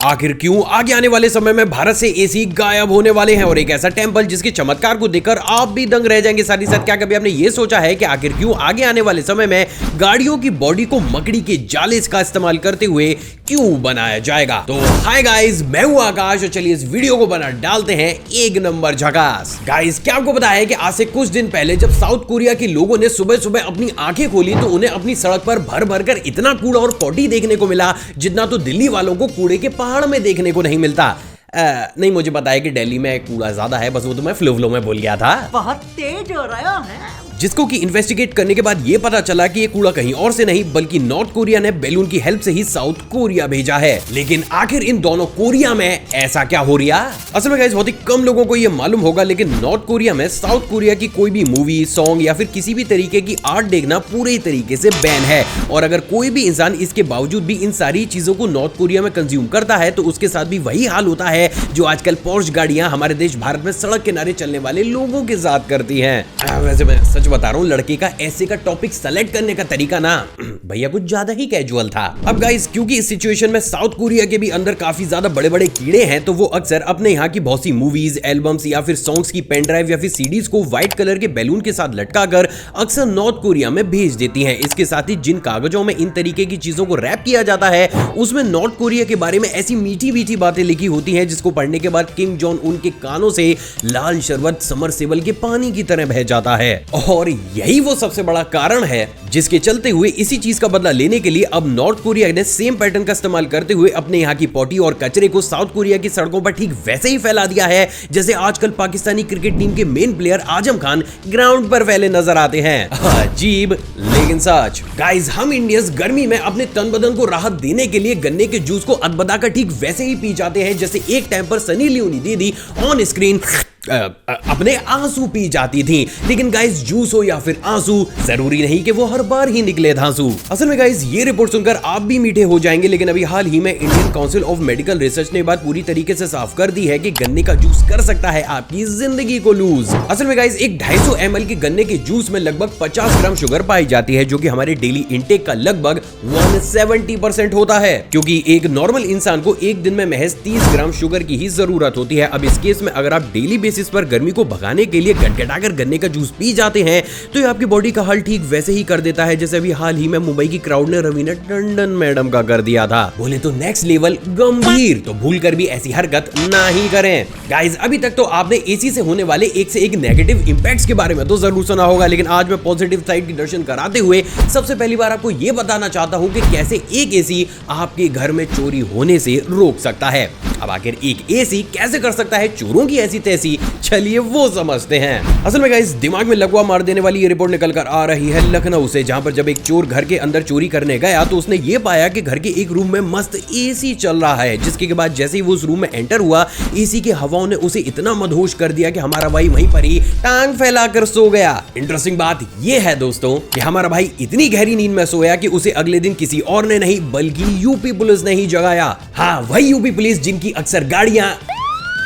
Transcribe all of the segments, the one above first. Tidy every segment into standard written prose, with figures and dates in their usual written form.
आखिर क्यों आगे आने वाले समय में भारत से एसी गायब होने वाले हैं और एक ऐसा टेंपल जिसके चमत्कार को देखकर आप भी दंग रह जाएंगे। साथ ही साथ क्या कभी आपने ये सोचा है कि आखिर क्यों आगे आने वाले समय में गाड़ियों की बॉडी को मकड़ी के जाले का इस्तेमाल करते हुए क्यों बनाया जाएगा। तो हाय गाइस, मैं हूं आकाश और चलिए इस वीडियो को बना डालते हैं एक नंबर झकास। गाइस, क्या आपको पता है कि आज से कुछ दिन पहले जब साउथ कोरिया के लोगों ने सुबह सुबह अपनी आंखें खोली तो उन्हें अपनी सड़क पर भर भर कर इतना कूड़ा और पॉटी देखने को मिला जितना तो दिल्ली वालों को कूड़े के पहाड़ में देखने को नहीं मिलता। नहीं, मुझे पता है कि दिल्ली में कूड़ा ज्यादा है, बस वो तो मैं फ्लो में बोल गया था। बहुत तेज हो रहा है। जिसको कि इन्वेस्टिगेट करने के बाद ये पता चला कि ये कूड़ा कहीं और से नहीं बल्कि नॉर्थ कोरिया ने बैलून की हेल्प से ही साउथ कोरिया भेजा है। लेकिन आखिर इन दोनों कोरिया में ऐसा क्या हो रहा? असल में गाइस, बहुत ही कम लोगों को ये मालूम होगा, लेकिन नॉर्थ कोरिया में साउथ कोरिया की कोई भी मूवी, सॉन्ग या फिर किसी भी तरीके की आर्ट देखना पूरे तरीके से बैन है। और अगर कोई भी इंसान इसके बावजूद भी इन सारी चीजों को नॉर्थ कोरिया में कंज्यूम करता है तो उसके साथ भी वही हाल होता है जो आजकल पोर्श गाड़ियां हमारे देश भारत में सड़क किनारे चलने वाले लोगों के साथ करती हैं। वैसे मैं सच बता रहा हूँ, लड़के का ऐसे का टॉपिक सेलेक्ट करने का तरीका ना भैया कुछ ज्यादा ही कैजुअल था। अब गाइस, क्योंकि इस सिचुएशन में साउथ कोरिया के भी अंदर काफी ज्यादा बड़े बड़े कीड़े हैं तो वो अक्सर अपने यहाँ की बहुत सी मूवीज, एल्बम्स या फिर सॉन्ग्स की पेन ड्राइव या फिर सीडीज को व्हाइट कलर के बैलून के साथ लटकाकर अक्सर नॉर्थ कोरिया में भेज देती हैं। इसके साथ ही जिन कागजों में इन तरीके की चीजों को रैप किया जाता है उसमें नॉर्थ कोरिया के बारे में ऐसी मीठी मीठी बातें लिखी होती हैं जिसको पढ़ने के बाद किम जोंग उन के कानों से लाल शरबत समरसेबल के पानी की तरह बह जाता है। और यही वो सबसे बड़ा कारण है जिसके चलते हुए इसी चीज का बदला लेने के लिए अब नॉर्थ कोरिया ने सेम पैटर्न का इस्तेमाल करते हुए अपने यहाँ की पॉटी और कचरे को साउथ कोरिया की सड़कों पर ठीक वैसे ही फैला दिया है जैसे आजकल पाकिस्तानी क्रिकेट टीम के main player Azam Khan ground पर फैले नजर आते हैं। अजीब लेकिन सच। गाइस, हम इंडियंस गर्मी में अपने तन बदन को राहत देने के लिए गन्ने के जूस को अदबदाकर ठीक वैसे ही पी जाते हैं जैसे एक टाइम पर सनी लियोनी दीदी ऑन स्क्रीन अपने आंसू पी जाती थी। लेकिन गाइस, जूस हो या फिर आंसू, जरूरी नहीं कि वो हर बार ही निकले धांसू। असल में गाइस, ये रिपोर्ट सुनकर आप भी मीठे हो जाएंगे, लेकिन अभी हाल ही में Indian council of medical research ने बात पूरी तरीके से साफ कर दी है कि गन्ने का जूस कर सकता है आपकी जिंदगी को लूज। असल में गाइस, एक 250 ml के गन्ने के जूस में लगभग 50 ग्राम शुगर पाई जाती है जो कि हमारे डेली इंटेक का लगभग 170% होता है, क्योंकि एक नॉर्मल इंसान को एक दिन में महज 30 ग्राम शुगर की ही जरूरत होती है। अब इस केस में अगर आप डेली बेसिस पर गर्मी को भगाने के लिए गटगटाकर गन्ने का जूस पी जाते हैं तो ये आपकी बॉडी का हाल ठीक वैसे ही कर देता है जैसे अभी हाल ही में मुंबई की क्राउड ने रवीना टंडन मैडम का कर दिया था। बोले तो नेक्स्ट लेवल गंभीर, तो भूल कर भी ऐसी हरकत ना ही करें। गाइस, अभी तक तो आपने एसी से होने वाले एक से एक नेगेटिव इंपैक्ट्स के बारे में तो जरूर सुना होगा, लेकिन आज मैं पॉजिटिव साइड के दर्शन कराते हुए सबसे पहली बार आपको यह बताना चाहता हूं कि कैसे एक एसी आपके घर में चोरी होने से रोक सकता है। अब आखिर एक एसी कैसे कर सकता है चोरों की ऐसी तैसी, चलिए वो समझते हैं। असल में गाइस, दिमाग में लकवा मार देने वाली ये रिपोर्ट निकल कर आ रही है लखनऊ से, जहां पर जब एक चोर घर के अंदर चोरी करने गया तो उसने ये पाया कि घर के एक रूम में मस्त एसी चल रहा है, जिसके के बाद जैसे ही वो उस रूम में एंटर हुआ एसी की हवाओं ने उसे इतना मदहोश कर दिया कि हमारा भाई वहीं पर ही टांग फैलाकर सो गया। इंटरेस्टिंग बात ये है दोस्तों कि हमारा भाई इतनी गहरी नींद में सोया कि उसे अगले दिन किसी और ने नहीं बल्कि यूपी पुलिस ने ही जगाया। हाँ, वही यूपी पुलिस जिनकी अक्सर गाड़ियां,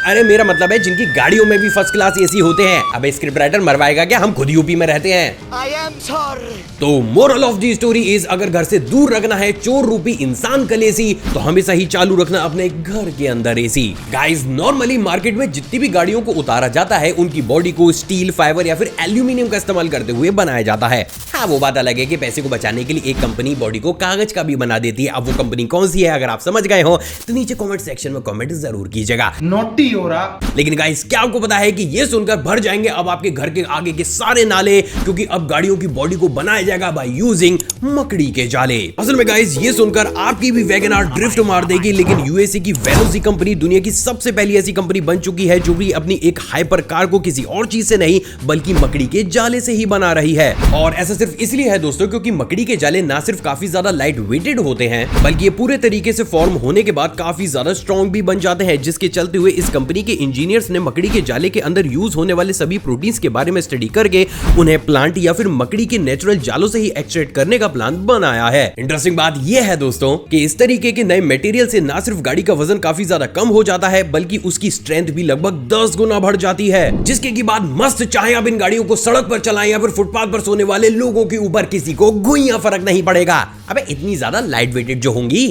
अरे मेरा मतलब है जिनकी गाड़ियों में भी फर्स्ट क्लास एसी होते हैं। अब स्क्रिप्ट राइटर मरवाएगा क्या? हम खुद यूपी में रहते हैं। I am sorry। तो moral of the story is, अगर घर से दूर रखना है चोर रूपी इंसान का एसी तो हमेशा ही चालू रखना अपने घर के अंदर एसी। गाइस, नॉर्मली मार्केट में जितनी भी गाड़ियों को उतारा जाता है उनकी बॉडी को स्टील, फाइबर या फिर एल्यूमिनियम का इस्तेमाल करते हुए बनाया जाता है। हाँ, वो बात अलग है कि पैसे को बचाने के लिए एक कंपनी बॉडी को कागज का भी बना देती है। अब वो कंपनी कौन सी है अगर आप समझ गए हो तो नीचे कमेंट सेक्शन में कमेंट जरूर कीजिएगा। नोटी हो रहा। लेकिन गाइस, क्या आपको पता है कि ये सुनकर भर जाएंगे अब आपके घर के आगे के सारे नाले, क्योंकि अब गाड़ियों की बॉडी को बनाया जाएगा बाय यूजिंग मकड़ी के जाले। असल में गाइस, ये सुनकर आपकी भी वैगन आर ड्रिफ्ट मार देगी, लेकिन यूएसए की वेलोसी कंपनी दुनिया की सबसे पहली ऐसी कंपनी बन चुकी है जो भी अपनी एक हाइपर कार को किसी और चीज से नहीं बल्कि मकड़ी के जाले से ही बना रही है। और ऐसा सिर्फ इसलिए है दोस्तों क्योंकि मकड़ी के जाले ना सिर्फ काफी ज्यादा लाइट वेटेड होते हैं बल्कि ये पूरे तरीके से फॉर्म होने के बाद काफी ज्यादा स्ट्रॉन्ग भी बन जाते हैं, जिसके चलते हुए इस कंपनी के इंजीनियर्स ने मकड़ी के जाले के अंदर यूज होने वाले सभी प्रोटीन्स के बारे में स्टडी करके उन्हें प्लांट या फिर मकड़ी के नेचुरल जालों से ही एक्सट्रैक्ट करने का प्लान बनाया है। इंटरेस्टिंग बात यह है दोस्तों कि इस तरीके के नए मटेरियल से ना सिर्फ गाड़ी का वजन काफी ज्यादा कम हो जाता है बल्कि उसकी स्ट्रेंथ भी लगभग 10 गुना बढ़ जाती है, जिसके की बाद मस्त चाहे आप इन गाड़ियों को सड़क पर चलाएं या फिर फुटपाथ पर सोने वाले लोगों के ऊपर किसी को गुइयां फर्क नहीं पड़ेगा। अबे इतनी ज्यादा लाइट वेटेड जो होंगी।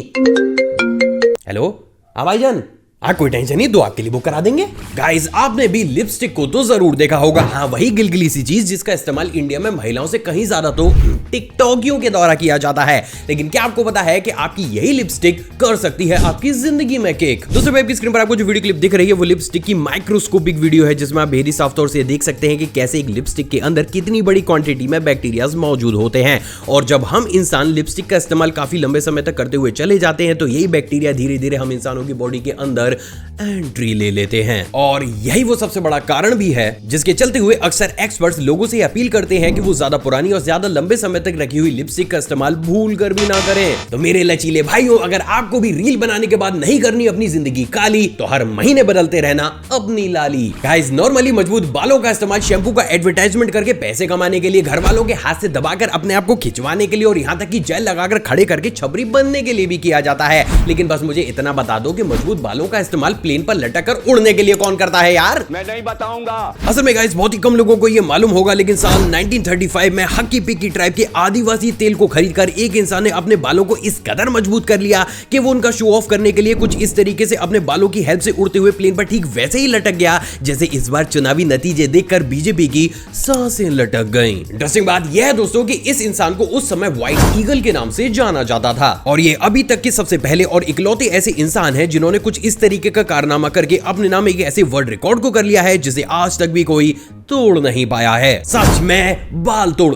हेलो, हाँ भाईजान, हाँ कोई टेंशन नहीं, 2 आपके लिए बुक करा देंगे। गाइस, आपने भी लिपस्टिक को तो जरूर देखा होगा। हाँ, वही गिलगिली सी चीज जिसका इस्तेमाल इंडिया में महिलाओं से कहीं ज्यादा तो टिकटॉकियों के द्वारा किया जाता है। लेकिन क्या आपको पता है कि आपकी यही लिपस्टिक कर सकती है आपकी जिंदगी में केक। दोस्तों, आपकी स्क्रीन पर आपको जो वीडियो क्लिप दिख रही है वो लिपस्टिक की माइक्रोस्कोपिक वीडियो है, जिसमें आप बेहद साफ तौर से देख सकते हैं कि कैसे एक लिपस्टिक के अंदर कितनी बड़ी क्वांटिटी में बैक्टीरियाज मौजूद होते हैं। और जब हम इंसान लिपस्टिक का इस्तेमाल काफी लंबे समय तक करते हुए चले जाते हैं तो यही बैक्टीरिया धीरे धीरे हम इंसानों की बॉडी के अंदर एंट्री ले लेते हैं। और यही वो सबसे बड़ा कारण भी है जिसके चलते हुए अक्सर एक्सपर्ट्स लोगों से अपील करते हैं कि वो ज्यादा पुरानी और ज्यादा लंबे समय तक रखी हुई लिपस्टिक का इस्तेमाल भूल कर भी ना करें। तो मेरे लचीले भाइयों, अगर आपको भी रील बनाने के बाद नहीं करनी अपनी जिंदगी काली, तो हर महीने बदलते रहना अपनी लाली। गाइस, नॉर्मली मजबूत बालों का इस्तेमाल शैम्पू का एडवर्टाइजमेंट करके पैसे कमाने के लिए, घर वालों के हाथ से दबाकर अपने आप को खिंचवाने के लिए और यहाँ तक कि जेल लगाकर खड़े करके छबरी बनने के लिए भी किया जाता है। लेकिन बस मुझे इतना बता दो कि मजबूत बालों का इस्तेमाल प्लेन पर लटक कर उड़ने के लिए कौन करता है यार? मैं नहीं बताऊंगा। असल में गाइस, बहुत ही कम लोगों को ये मालूम होगा, लेकिन साल 1935 में हक्की पिक्की ट्राइब के आदिवासी तेल को खरीदकर एक इंसान ने अपने बालों को इस कदर मजबूत कर लिया कि वो उनका शो ऑफ करने के लिए कुछ इस तरीके से अपने बालों की हेल्प से उड़ते हुए प्लेन पर ठीक वैसे ही लटक गया जैसे इस बार चुनावी नतीजे देखकर बीजेपी की सांसें लटक गईं। इंटरेस्टिंग बात यह है दोस्तों कि इस इंसान को उस समय व्हाइट ईगल के नाम से जाना जाता था और ये अभी तक के सबसे पहले और इकलौते ऐसे इंसान हैं जिन्होंने कुछ इस तरीके का कारनामा करके अपने नाम एक ऐसे वर्ल्ड रिकॉर्ड को कर लिया है जिसे आज तक भी कोई तोड़ नहीं पाया है। सच में बाल तोड़,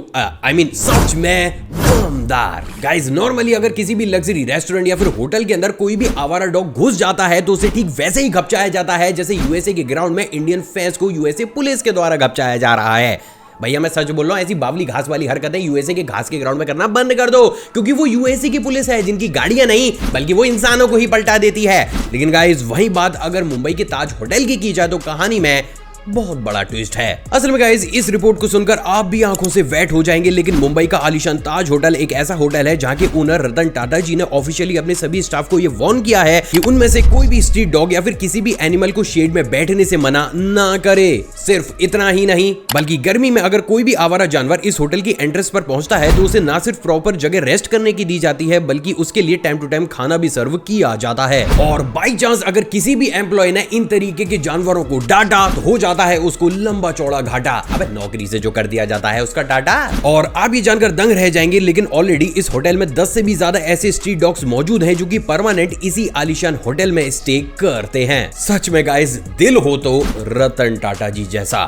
सच में दमदार। गाइस, नॉर्मली अगर किसी भी लग्जरी रेस्टोरेंट या फिर होटल के अंदर कोई भी आवारा डॉग घुस जाता है तो उसे ठीक वैसे ही घपचाया जाता है जैसे यूएसए के ग्राउंड में इंडियन फैंस को यूएसए पुलिस के द्वारा घपचाया जा रहा है। भैया, मैं सच बोल रहा हूं, ऐसी बावली घास वाली हरकतें यूएसए के घास के ग्राउंड में करना बंद कर दो, क्योंकि वो यूएसए की पुलिस है जिनकी गाड़ियां नहीं बल्कि वो इंसानों को ही पलटा देती है। लेकिन गाइस, वही बात अगर मुंबई के ताज होटल की जाए तो कहानी में बहुत बड़ा ट्विस्ट है। असल में गाइस, इस रिपोर्ट को सुनकर आप भी आंखों से वेट हो जाएंगे, लेकिन मुंबई का आलीशान ताज होटल एक ऐसा होटल है जहां के ओनर रतन टाटा जी ने ऑफिशियली अपने सभी स्टाफ को यह वार्न किया है कि उनमें से कोई भी स्ट्रीट डॉग या फिर किसी भी एनिमल को शेड में बैठने से मना ना करे। सिर्फ इतना ही नहीं, बल्कि गर्मी में अगर कोई भी आवारा जानवर इस होटल की एंट्रेंस पर पहुंचता है तो उसे ना सिर्फ प्रॉपर जगह रेस्ट करने की दी जाती है बल्कि उसके लिए टाइम टू टाइम खाना भी सर्व किया जाता है। और बाई चांस अगर किसी भी एम्प्लॉय ने इन तरीके के जानवरों को डांटा तो हो जाता है उसको लंबा चौड़ा घाटा। अबे, नौकरी से जो कर दिया जाता है उसका टाटा। और आप ये जानकर दंग रह जाएंगे, लेकिन ऑलरेडी इस होटल में 10 से भी ज्यादा ऐसे स्ट्रीट डॉग्स मौजूद हैं जो कि परमानेंट इसी आलीशान होटल में स्टे करते हैं। सच में गाइस, दिल हो तो रतन टाटा जी जैसा।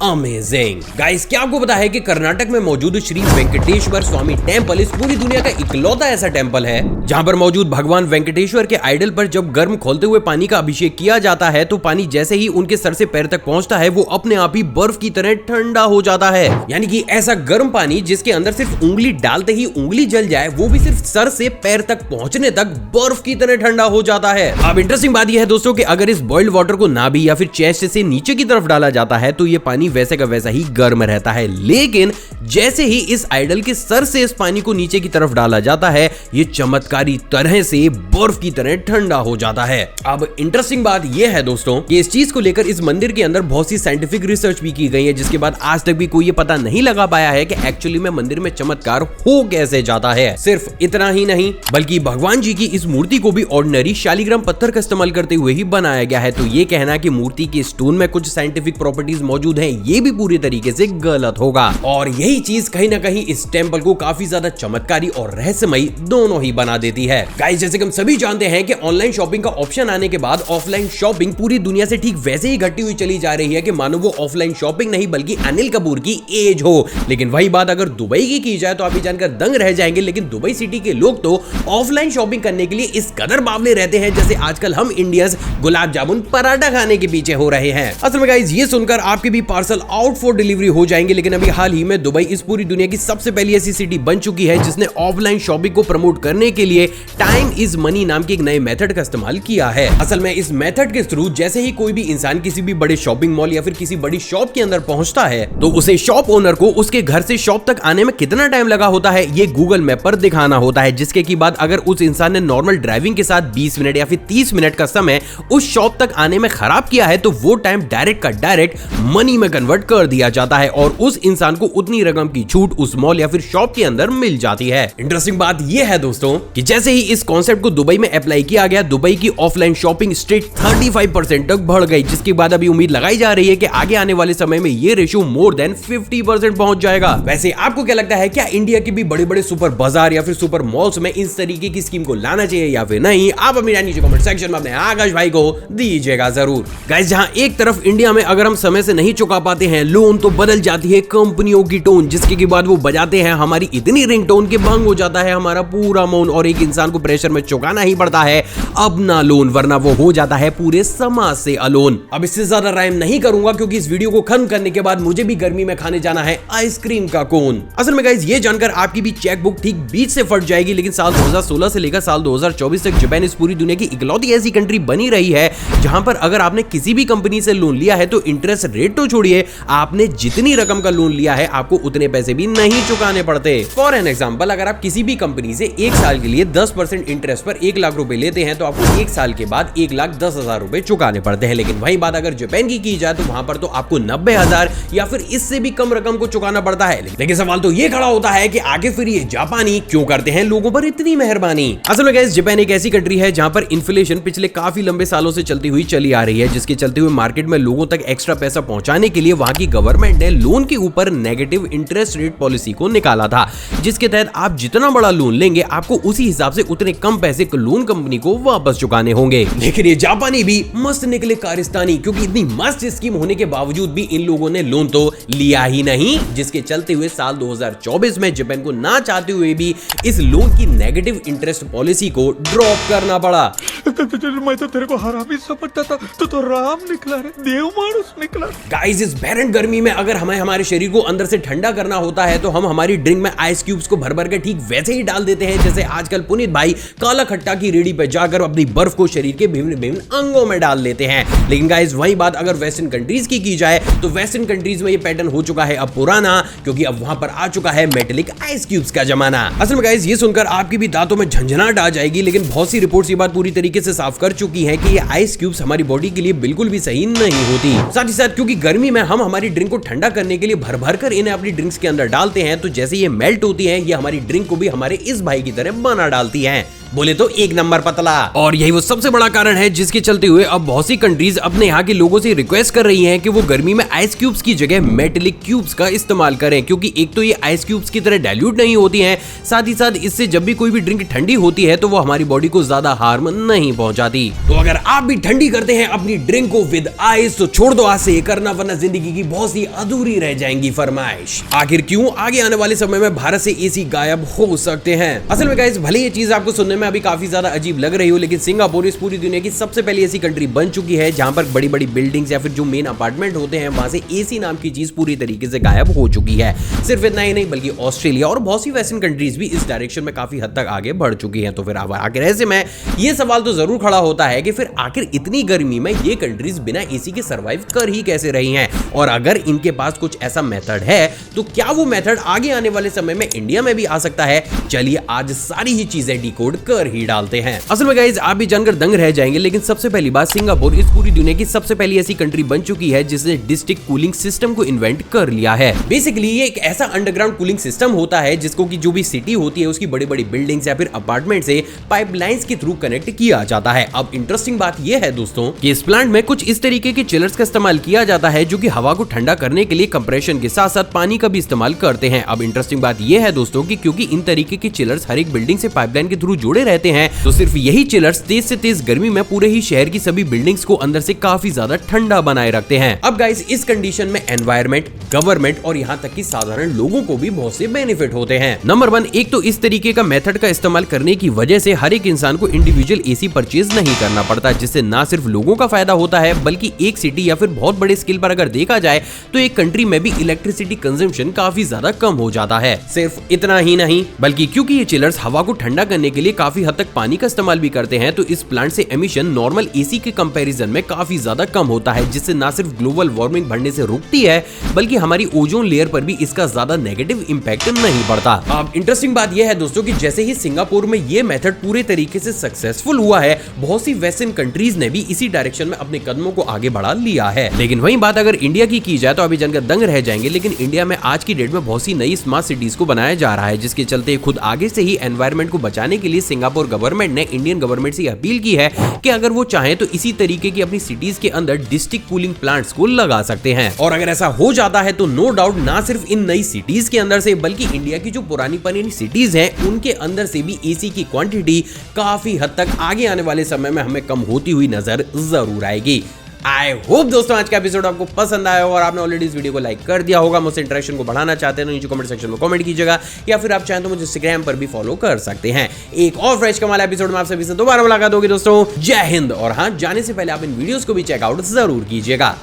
अमेजिंग। गाइस, क्या आपको पता है कि कर्नाटक में मौजूद श्री वेंकटेश्वर स्वामी टेम्पल इस पूरी दुनिया का इकलौता ऐसा टेम्पल है जहां पर मौजूद भगवान वेंकटेश्वर के आइडल पर जब गर्म खोलते हुए पानी का अभिषेक किया जाता है तो पानी जैसे ही उनके सर से पैर तक पहुंचता है वो अपने आप ही बर्फ की तरह ठंडा हो जाता है। यानी कि ऐसा गर्म पानी जिसके अंदर सिर्फ उंगली डालते ही उंगली जल जाए, वो भी सिर्फ सर से पैर तक पहुंचने तक बर्फ की तरह ठंडा हो जाता है। अब इंटरेस्टिंग बात यह है दोस्तों कि अगर इस बॉइल्ड वाटर को नाभि या फिर चेस्ट से नीचे की तरफ डाला जाता है तो ये पानी वैसे का वैसा ही गर्म रहता है, लेकिन जैसे ही इस आइडल के सर से इस पानी को नीचे की तरफ डाला जाता है ये चमत्कारी तरह से बर्फ की तरह ठंडा हो जाता है। अब इंटरेस्टिंग बात यह है दोस्तों कि इस चीज को लेकर इस मंदिर के अंदर बहुत सी साइंटिफिक रिसर्च भी की गई है, जिसके बाद आज तक भी कोई ये पता नहीं लगा पाया है कि एक्चुअली में मंदिर में चमत्कार हो कैसे जाता है। सिर्फ इतना ही नहीं, बल्कि भगवान जी की इस मूर्ति को भी ऑर्डिनरी शालिग्राम पत्थर का इस्तेमाल करते हुए ही बनाया गया है। तो ये कहना कि मूर्ति के स्टोन में कुछ साइंटिफिक प्रॉपर्टीज मौजूद हैं, ये भी पूरी तरीके से गलत होगा। और यही चीज कहीं ना कहीं इस टेंपल को काफी ज्यादा चमत्कारी और रहस्यमयी दोनों ही बना देती है। गाइस, जैसे कि हम सभी जानते हैं कि ऑनलाइन शॉपिंग का ऑप्शन आने के बाद ऑफलाइन शॉपिंग पूरी दुनिया से ठीक वैसे ही घटती हुई चली जा रही है कि मानो वो ऑफलाइन शॉपिंग नहीं बल्कि अनिल कपूर की एज हो। लेकिन वही बात अगर दुबई की जाए तो आप ये जानकर दंग रह जाएंगे, लेकिन दुबई सिटी के लोग तो ऑफलाइन शॉपिंग करने के लिए इस कदर बावले रहते हैं जैसे आजकल हम इंडियंस गुलाब जामुन पराठा खाने के पीछे हो रहे हैं। असल में गाइस, ये सुनकर आपके भी पार्सल आउट फॉर डिलीवरी हो जाएंगे, लेकिन अभी हाल ही में दुबई इस पूरी दुनिया की सबसे पहली ऐसी सिटी बन चुकी है जिसने ऑफलाइन शॉपिंग को प्रमोट करने के लिए टाइम इज मनी नाम के एक नए मेथड का इस्तेमाल किया है। असल में इस मेथड के थ्रू जैसे ही कोई भी इंसान किसी भी बड़े शॉपिंग मॉल या फिर किसी बड़ी शॉप के अंदर पहुंचता है तो उसे शॉप ओनर को उसके घर से शॉप तक आने में कितना टाइम लगा होता है ये गूगल मैप पर दिखाना होता है, जिसके की बाद अगर उस इंसान ने नॉर्मल ड्राइविंग के साथ 20 मिनट या फिर 30 मिनट का समय उस शॉप तक आने में खराब किया है तो वो टाइम डायरेक्ट का डायरेक्ट मनी में कन्वर्ट कर दिया जाता है और उस इंसान को उतनी रकम की छूट उस मॉल या फिर शॉप के अंदर मिल जाती है। इंटरेस्टिंग बात यह है दोस्तों कि जैसे ही इस कॉन्सेप्ट को दुबई में अप्लाई किया गया, दुबई की ऑफलाइन शॉपिंग स्ट्रीट 35% तक बढ़ गई, जिसके बाद अभी उम्मीद लगाई जा रही है कि आगे आने वाले समय में ये रेशियो मोर देन 50% पहुंच जाएगा। वैसे आपको क्या लगता है, क्या इंडिया के भी बड़े बड़े सुपर बाजार या फिर सुपर मॉल्स में इस तरीके की स्कीम को लाना चाहिए या फिर नहीं? आप अपनी नीचे कमेंट सेक्शन में अपने आकाश भाई को दीजिएगा जरूर। गाइस, जहां एक तरफ इंडिया में अगर हम समय से नहीं चुका पाते हैं लोन, तो बदल जाती है कंपनियों की टोन, जिसके बाद वो बजाते हैं हमारी इतनी रिंगटोन के भंग हो जाता है हमारा पूरा मौन और एक इंसान को प्रेशर में चुकाना ही पड़ता है अपना लोन, वरना वो हो जाता है पूरे समाज से अलोन। अब इससे ज्यादा राइम नहीं करूंगा क्योंकि इस वीडियो को खत्म करने के बाद मुझे भी गर्मी में खाने जाना है आइसक्रीम का कोन। असल में गाइस, ये जानकर आपकी भी चेकबुक ठीक बीच से फट जाएगी, लेकिन साल 2016 से लेकर साल 2024 तक जापान इस पूरी दुनिया की इकलौती ऐसी कंट्री बनी रही है जहां पर अगर आपने किसी भी कंपनी से लोन लिया है तो इंटरेस्ट रेट तो छोड़िए, आपने जितनी रकम का लोन लिया है आपको उतने पैसे भी नहीं चुकाने पड़ते। फॉर एन एग्जांपल, अगर आप किसी भी कंपनी से एक साल के लिए 10% इंटरेस्ट पर 1 लाख रुपए लेते हैं तो आपको 1 साल के बाद 1,10,000 रुपए चुकाने पड़ते हैं। लेकिन वही बात अगर जापान की जाए तो वहां पर तो आपको 90,000 या फिर इससे भी कम रकम को चुकाना पड़ता है। लेकिन सवाल तो ये खड़ा होता है कि आगे फिर ये जापानी क्यों करते हैं लोगों पर इतनी मेहरबानी? असल में गाइस, जापान एक ऐसी कंट्री है जहां पर इन्फ्लेशन पिछले काफी लंबे सालों से चलती हुई चली आ रही है, जिसके चलते हुए मार्केट में लोगों तक एक्स्ट्रा पैसा पहुंचाने के लिए वहां की गवर्नमेंट ने लोन के ऊपर नेगेटिव इंटरेस्ट रेट पॉलिसी को निकाला था, जिसके तहत आप जितना बड़ा लोन लेंगे आपको उसी हिसाब से उतने कम पैसे लोन कंपनी को वापस चुकाने होंगे। लेकिन ये जापानी भी मस्त निकले कारिस्तानी, क्योंकि इतनी मस्त स्कीम होने के बावजूद भी इन लोगों ने लोन तो लिया ही नहीं, जिसके चलते हुए साल 2024 में जापान को ना चाहते हुए भी इस लोन की नेगेटिव इंटरेस्ट पॉलिसी को ड्रॉप करना पड़ा। मैं तो तेरे को हरामी समझता था, तो राम निकला रे, देव मानुस निकला। गाइस, इस भयानक गर्मी में अगर हमें हमारे शरीर को अंदर से ठंडा करना होता है तो हम हमारी ड्रिंक में आइस क्यूब्स को भर भर के ठीक वैसे ही डाल देते हैं जैसे आजकल पुनीत भाई काला खट्टा की रेडी पे जाकर अपनी बर्फ को शरीर के विभिन्न अंगों में डाल देते हैं। लेकिन गाइस, वही बात अगर वेस्टर्न कंट्रीज की जाए तो वेस्टर्न कंट्रीज में ये पैटर्न हो चुका है अब पुराना, क्योंकि अब वहां पर आ चुका है मेटेलिक आइस क्यूब्स का जमाना। असल में गाइस, ये सुनकर आपकी भी दांतों में झंझनाहट आ जाएगी, लेकिन बहुत सी रिपोर्ट्स ये बात पूरी तरीके से साफ कर चुकी है कि ये आइस क्यूब्स हमारी बॉडी के लिए बिल्कुल भी सही नहीं होती। साथ ही साथ क्योंकि गर्मी में हम हमारी ड्रिंक को ठंडा करने के लिए भर भर कर इन्हें अपनी ड्रिंक्स के अंदर डालते हैं, तो जैसे ये मेल्ट होती है ये हमारी ड्रिंक को भी हमारे इस भाई की तरह बना डालती है, बोले तो एक नंबर पतला। और यही वो सबसे बड़ा कारण है जिसके चलते हुए अब बहुत सी कंट्रीज अपने यहाँ के लोगों से रिक्वेस्ट कर रही हैं कि वो गर्मी में आइस क्यूब्स की जगह मेटेलिक क्यूब्स का इस्तेमाल करें, क्योंकि एक तो ये आइस क्यूब्स की तरह डाइल्यूट नहीं होती हैं, साथ ही साथ इससे जब भी कोई भी ड्रिंक ठंडी होती है तो वो हमारी बॉडी को ज्यादा हार्म नहीं पहुंचाती। तो अगर आप भी ठंडी करते हैं अपनी ड्रिंक को विद आइस तो छोड़ दो आज से करना, वरना जिंदगी की बहुत सी अधूरी रह जाएंगी फरमाइश। आखिर क्यों आगे आने वाले समय में भारत से एसी गायब हो सकते हैं? असल में गाइस, भले ये चीज आपको सुनने में अभी काफी ज्यादा अजीब लग रही हो, लेकिन सिंगापुर इस पूरी दुनिया की सबसे पहली ऐसी कंट्री बन चुकी है जहां पर बड़ी बड़ी बिल्डिंग्स या फिर जो मेन अपार्टमेंट होते हैं वहां से एसी नाम की चीज पूरी तरीके से गायब हो चुकी है। सिर्फ इतना ही नहीं बल्कि ऑस्ट्रेलिया और बहुत सी वेस्टर्न कंट्रीज भी इस डायरेक्शन में काफी हद तक आगे बढ़ चुकी हैं। तो फिर आखिर ऐसे में ये सवाल तो जरूर खड़ा होता है कि फिर आखिर इतनी गर्मी में ये कंट्रीज बिना एसी के सर्वाइव कर ही कैसे रही हैं, और अगर इनके पास कुछ ऐसा मेथड है तो क्या वो मेथड आगे आने वाले समय में इंडिया में भी आ सकता है? चलिए आज सारी ही चीजें डिकोड कर ही डालते हैं। असल में गाइस, आप भी जानकर दंग रह जाएंगे, लेकिन सबसे पहली बात, सिंगापुर इस पूरी दुनिया की सबसे पहली ऐसी कंट्री बन चुकी है जिसने डिस्ट्रिक्ट कूलिंग सिस्टम को इन्वेंट कर लिया है। बेसिकली ये एक ऐसा अंडरग्राउंड कूलिंग सिस्टम होता है जिसको कि जो भी सिटी होती है उसकी बड़ी बड़ी बिल्डिंग्स या फिर अपार्टमेंट से पाइपलाइंस के थ्रू कनेक्ट किया जाता है। अब इंटरेस्टिंग बात यह है दोस्तों कि इस प्लांट में कुछ इस तरीके के चिलर्स का इस्तेमाल किया जाता है जो कि हवा को ठंडा करने के लिए कंप्रेशन के साथ साथ पानी का भी इस्तेमाल करते हैं। अब इंटरेस्टिंग बात यह है दोस्तों कि क्योंकि इन तरीके के चिलर्स हर एक बिल्डिंग से पाइपलाइन के थ्रू जुड़े रहते हैं, तो सिर्फ यही चिलर्स तेज से तेज गर्मी में पूरे ही शहर की सभी बिल्डिंग्स को अंदर से काफी ज्यादा ठंडा बनाए रखते हैं। अब गाइस, इस कंडीशन में एनवायरमेंट, गवर्नमेंट और यहाँ तक कि साधारण लोगों को भी बहुत से बेनिफिट होते हैं। नंबर 1, एक तो इस तरीके का मेथड का इस्तेमाल करने की वजह से हर एक इंसान को इंडिविजुअल एसी परचेज नहीं करना पड़ता, जिससे ना सिर्फ लोगों का फायदा होता है बल्कि एक सिटी या फिर बहुत बड़े स्केल पर अगर देखा जाए तो एक कंट्री में भी इलेक्ट्रिसिटी कंजम्पशन काफी ज्यादा कम हो जाता है। सिर्फ इतना ही नहीं बल्कि क्योंकि ये चिलर्स हवा को ठंडा करने के लिए काफी हद तक पानी का इस्तेमाल भी करते हैं तो इस प्लांट से एमिशन नॉर्मल एसी के कंपैरिजन में काफी ज्यादा कम होता है, जिससे ना सिर्फ ग्लोबल वार्मिंग बढ़ने से रुकती है बल्कि हमारी ओजोन लेयर पर भी इसका ज्यादा नेगेटिव इंपैक्ट नहीं पड़ता। अब इंटरेस्टिंग बात यह है दोस्तों कि जैसे ही सिंगापुर में ये मेथड पूरे तरीके से सक्सेसफुल हुआ है, बहुत सी वेस्टर्न कंट्रीज ने भी इसी डायरेक्शन में अपने कदमों को आगे बढ़ा लिया है। लेकिन वही बात अगर इंडिया की जाए तो अभी जानकर दंग रह जाएंगे। लेकिन इंडिया में आज की डेट में बहुत सी नई स्मार्ट सिटीज को बनाया जा रहा है, जिसके चलते खुद आगे से ही एनवायरमेंट को बचाने के लिए सिंगापुर गवर्नमेंट ने इंडियन गवर्नमेंट से अपील की है कि अगर वो चाहे तो इसी तरीके की अपनी सिटीज के अंदर डिस्ट्रिक्ट कूलिंग प्लांट्स को लगा सकते हैं। और अगर ऐसा हो जाता है तो नो डाउट ना सिर्फ इन नई सिटीज के अंदर से बल्कि इंडिया की जो पुरानी सिटीज हैं उनके अंदर से भी एसी की क्वांटिटी काफी हद तक आगे आने वाले समय में हमें कम होती हुई नजर जरूर आएगी। आई होप दोस्तों आज का एपिसोड आपको पसंद आया हो और आपने ऑलरेडी इस वीडियो को लाइक कर दिया होगा। मुझसे इंटरेक्शन को बढ़ाना चाहते हैं तो नीचे कमेंट सेक्शन में कमेंट कीजिएगा, या फिर आप चाहें तो मुझे इंस्टाग्राम पर भी फॉलो कर सकते हैं। एक और फ्रेश कमाल एपिसोड में आप सभी से दोबारा मुलाकात होगी दोस्तों। जय हिंद। और हाँ, जाने से पहले आप इन वीडियोस को भी चेकआउट जरूर कीजिएगा।